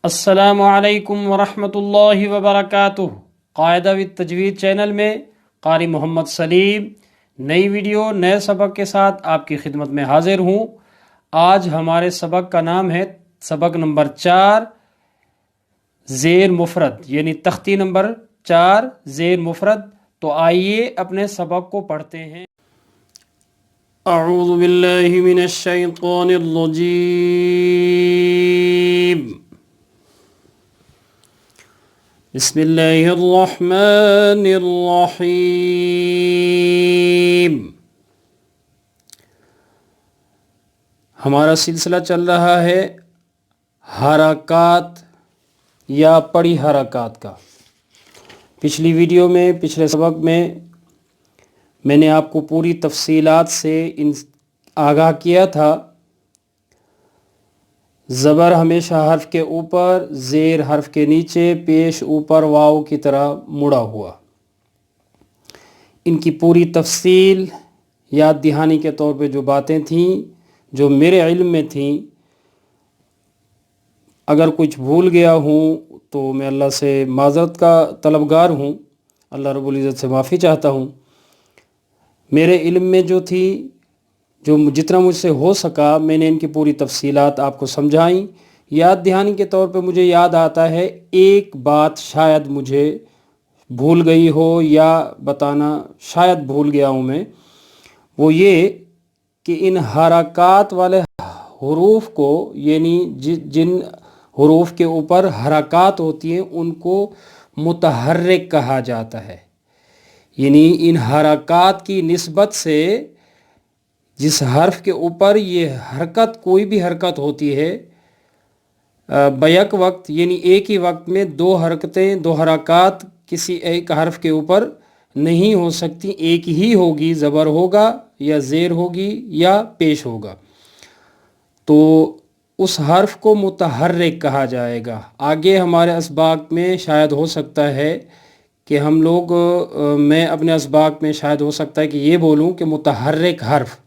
السلام علیکم ورحمۃ اللہ وبرکاتہ۔ قاعدہ و تجوید چینل میں قاری محمد سلیم نئی ویڈیو نئے سبق کے ساتھ آپ کی خدمت میں حاضر ہوں۔ آج ہمارے سبق کا نام ہے سبق نمبر 4 زیر مفرد، یعنی تختی نمبر 4 زیر مفرد۔ تو آئیے اپنے سبق کو پڑھتے ہیں۔ اعوذ باللہ من الشیطان الرجیم، بسم اللہ الرحمن الرحیم۔ ہمارا سلسلہ چل رہا ہے حرکات یا پڑی حرکات کا۔ پچھلی ویڈیو میں، پچھلے سبق میں نے آپ کو پوری تفصیلات سے آگاہ کیا تھا۔ زبر ہمیشہ حرف کے اوپر، زیر حرف کے نیچے، پیش اوپر واو کی طرح مڑا ہوا۔ ان کی پوری تفصیل یاد دہانی کے طور پہ جو باتیں تھیں جو میرے علم میں تھیں، اگر کچھ بھول گیا ہوں تو میں اللہ سے معذرت کا طلبگار ہوں، اللہ رب العزت سے معافی چاہتا ہوں۔ میرے علم میں جو تھی، جو جتنا مجھ سے ہو سکا، میں نے ان کی پوری تفصیلات آپ کو سمجھائیں۔ یاد دہانی کے طور پہ مجھے یاد آتا ہے ایک بات شاید مجھے بھول گئی ہو یا بتانا شاید بھول گیا ہوں میں، وہ یہ کہ ان حرکات والے حروف کو، یعنی جن حروف کے اوپر حرکات ہوتی ہیں ان کو متحرک کہا جاتا ہے۔ یعنی ان حرکات کی نسبت سے جس حرف کے اوپر یہ حرکت، کوئی بھی حرکت ہوتی ہے بیک وقت، یعنی ایک ہی وقت میں دو حرکتیں، دو حرکات کسی ایک حرف کے اوپر نہیں ہو سکتی، ایک ہی ہوگی، زبر ہوگا یا زیر ہوگی یا پیش ہوگا، تو اس حرف کو متحرک کہا جائے گا۔ آگے ہمارے اسباق میں شاید ہو سکتا ہے کہ ہم لوگ، میں اپنے اسباق میں شاید ہو سکتا ہے کہ یہ بولوں کہ متحرک حرف،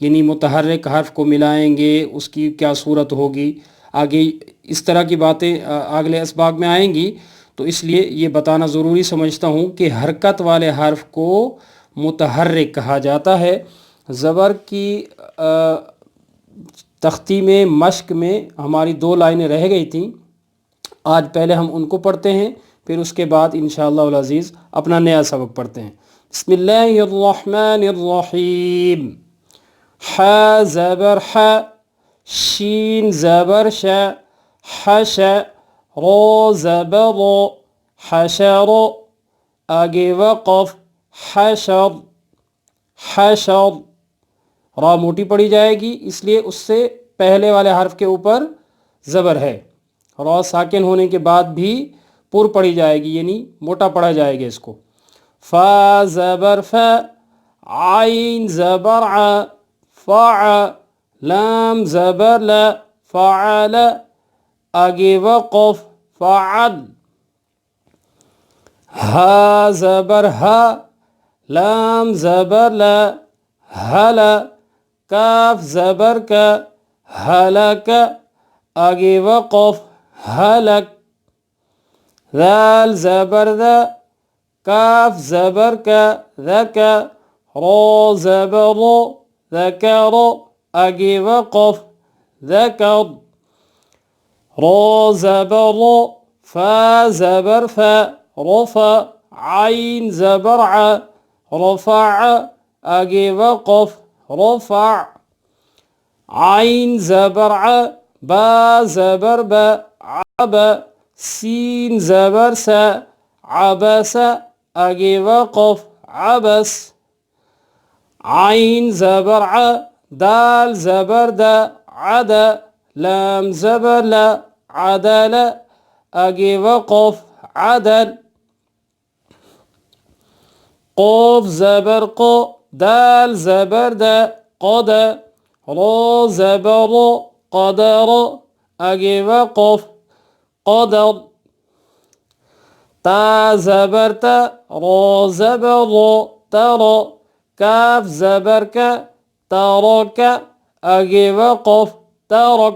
یعنی متحرک حرف کو ملائیں گے اس کی کیا صورت ہوگی، آگے اس طرح کی باتیں اگلے اسباق میں آئیں گی، تو اس لیے یہ بتانا ضروری سمجھتا ہوں کہ حرکت والے حرف کو متحرک کہا جاتا ہے۔ زبر کی تختی میں، مشق میں ہماری 2 لائنیں رہ گئی تھیں، آج پہلے ہم ان کو پڑھتے ہیں، پھر اس کے بعد انشاءاللہ العزیز اپنا نیا سبق پڑھتے ہیں۔ بسم اللہ الرحمن الرحیم۔ ح زبر ح، شین زبر ش، حش، رو زبر رو، حشر، آگے وقف، حشر، حشر، را موٹی پڑھی جائے گی اس لیے اس سے پہلے والے حرف کے اوپر زبر ہے۔ را ساکن ہونے کے بعد بھی پر پڑھی جائے گی، یعنی موٹا پڑھا جائے گا اس کو۔ فا زبر ف، عین زبر ع، فع، لام زبر ل، فعل، آگے وقف، فعل۔ ہا زبر ہا، لام زبر ل، حل، کاف زبر کا، حلک، آگے وقف، حلک۔ ذال زبر ذا، کاف زبر کا، ذک، رو زبر رو، ذکر، آگے وقف، ذکر۔ رو زبر رو، فا زبر فا، رفع، عین زبر ع، رفع، آگے وقف، رفع۔ عین زبر ع، با زبر با، عب، سین زبر سا، عبس، آگے وقف، عبس۔ عین زبر ع، دال زبر دا، عد، لام زبر لا، عدل، آگے وقف، عدل۔ قوف زبر قو، دال زبر دا، قد، رو زبر رو، قدر، آگے وقف، قدر۔ تا زبر تا، رو زبر رو، تر، کاف زبر کا، ترک، آگے وقف، ترک۔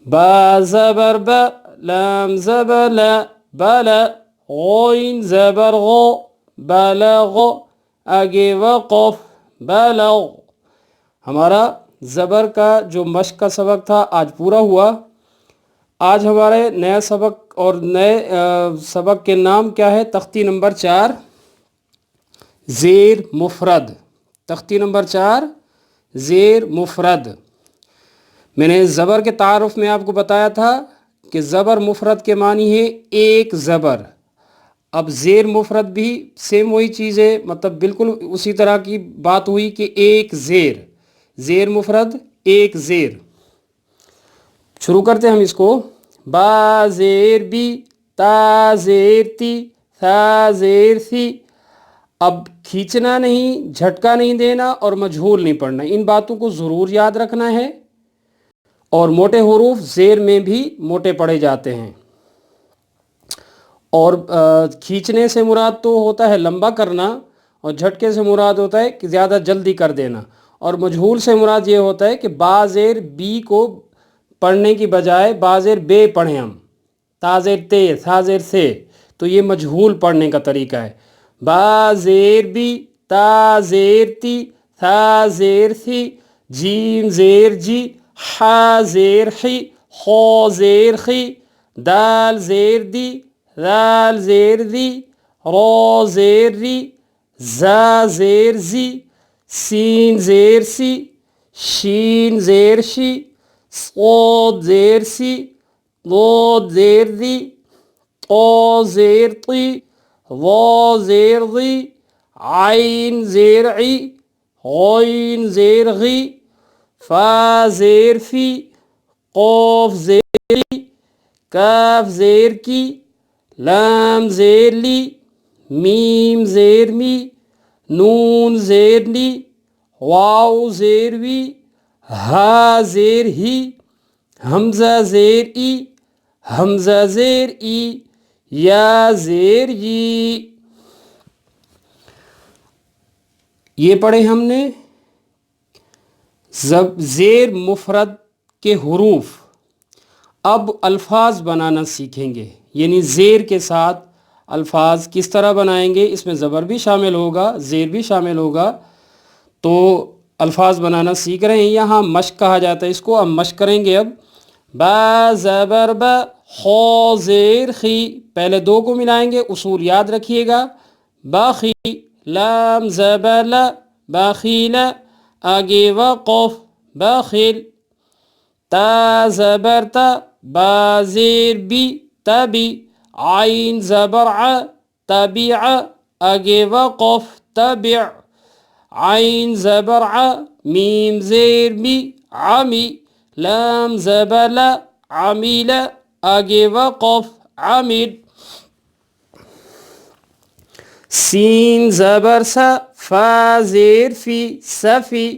با زبر با، لام زبر لا، بلا، غین زبر غو، بلغ، آگے وقف، بلغ. ہمارا زبر کا جو مشق کا سبق تھا آج پورا ہوا. آج ہمارے نیا سبق اور نئے سبق کے نام کیا ہے؟ تختی نمبر 4 زیر مفرد. تختی نمبر 4 زیر مفرد. میں نے زبر کے تعارف میں آپ کو بتایا تھا کہ زبر مفرد کے معنی ہے ایک زبر. اب زیر مفرد بھی سیم وہی چیز ہے، مطلب بالکل اسی طرح کی بات ہوئی کہ ایک زیر. زیر مفرد ایک زیر. شروع کرتے ہیں ہم اس کو. با زیر بی، تا زیر تی، ثا زیر ثی. اب کھینچنا نہیں، جھٹکا نہیں دینا اور مجہول نہیں پڑھنا. ان باتوں کو ضرور یاد رکھنا ہے. اور موٹے حروف زیر میں بھی موٹے پڑھے جاتے ہیں. اور کھینچنے سے مراد تو ہوتا ہے لمبا کرنا، اور جھٹکے سے مراد ہوتا ہے کہ زیادہ جلدی کر دینا. اور مجہول سے مراد یہ ہوتا ہے کہ با زیر بی کو پڑھنے کی بجائے با زیر بے پڑھیں ہم، تا زیر تے، ثا زیر سے. تو یہ مجہول پڑھنے کا طریقہ ہے. با زیر بی، تا زیر تی، ثا زیر ثی، جیم زیر جی، حا زیر حی، خو زیر خی، دال زیر دی، ذال زیر دی، رو زیر ری، زا زیر زی، سین زیر سی، شین زیر شی، صاد زیر سی، ضاد زیر دی، طا زیر طی، ظا زیر ضی، عین زیر عی، غین زیر غی، فا زیر فی، قاف زیر لی، کاف زیر کی، لام زیر لی، میم زیر می، نون زیر لی، واو زیر وی، ہا زیر ہی، حمزہ زیر ای، حمزہ زیر ای، یا زیر ی. یہ پڑھے ہم نے زیر مفرد کے حروف. اب الفاظ بنانا سیکھیں گے، یعنی زیر کے ساتھ الفاظ کس طرح بنائیں گے. اس میں زبر بھی شامل ہوگا، زیر بھی شامل ہوگا. تو الفاظ بنانا سیکھ رہے ہیں. یہاں مشق کہا جاتا ہے اس کو. اب مشق کریں گے. اب با زبر با، خو زیر خی. پہلے دو کو ملائیں گے، اصول یاد رکھیے گا. باخی، لام زبر لا، باخیل، آگے وقف، باخل. تا زبر تا، با زیر بی، تبی. عین زبر ع، تبع، آگے وقف، تبع. عین زبر ع، میم زیر می، عمی. لام زبر لا، عمیل، آگے وقف، عمل. سین زبر سا، فا زیر فی، سفی.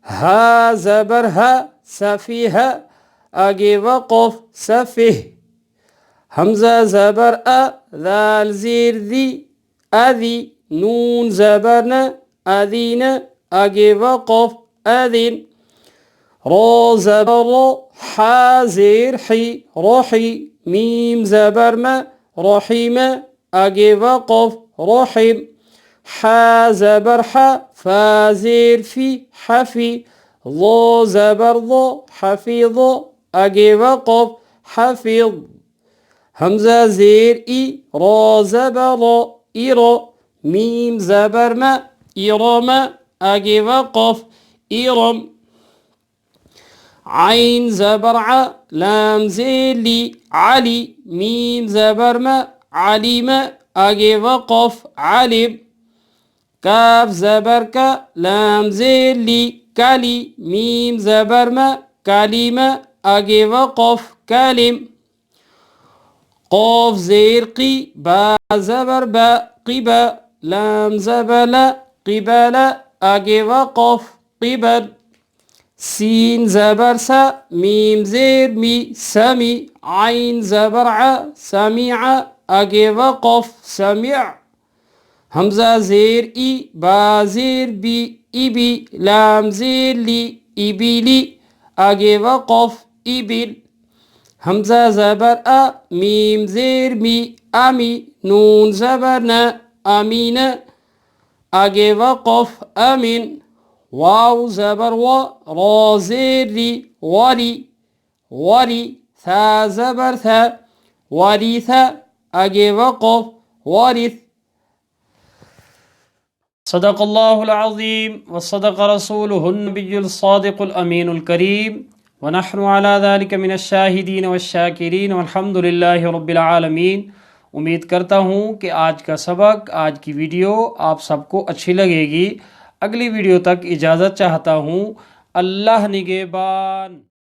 ہا زبر ہا، سفی ہا، آگے وقف، سفہ. حمزہ زبر ا، ذال زیر دی، اذی. نون زبر ن، اذین، آگے وقف، اذن. رو زبر رو، حا زیر حی، روحی. میم زبر م، رحیم، آگے وقف، رحم. حا زبر حا، فا زیر فی، حفی. ضو زبر ضو، حفیظ، آگے وقف، حفظ. حمزہ زیر ای، رو زبر رو، ایرو. میم زبر م، ایرم، آگے وقف، ایرم. عین زبر ع، لام زیر لی، علی. میم زبر م، علیم، آگے وقف، علم. کاف زبر کا، لام زیر لی، کلی. میم زبر م، کلیم، آگے وقف، کلم. قاف زیر قی، با زبر با، قبا. لام زبر لا، قبل، آگے وقف، قبل. سین زبر سا، میم زیر می، سمی. عین زبر ع، سمیع، آگے وقف، سمع. حمزہ زیر ای، با زیر بی، ایبی. لام زیر لی، ایبیلی، آگے وقف، ایبل. حمزہ زبر میم زیر می امی، نون زبر امین، آگے وقف امین، واو زبر را زیر ری وری وری، ثا زبر ثا وریث، آگے وقف وارث۔ صدق اللہ العظیم وصدق رسولہ النبی الصادق الامین الکریم، ونحن على ذلك من الشاہدین والشاکرین والحمد للہ رب العالمین۔ امید کرتا ہوں کہ آج کا سبق، آج کی ویڈیو آپ سب کو اچھی لگے گی۔ اگلی ویڈیو تک اجازت چاہتا ہوں۔ اللہ نگہبان۔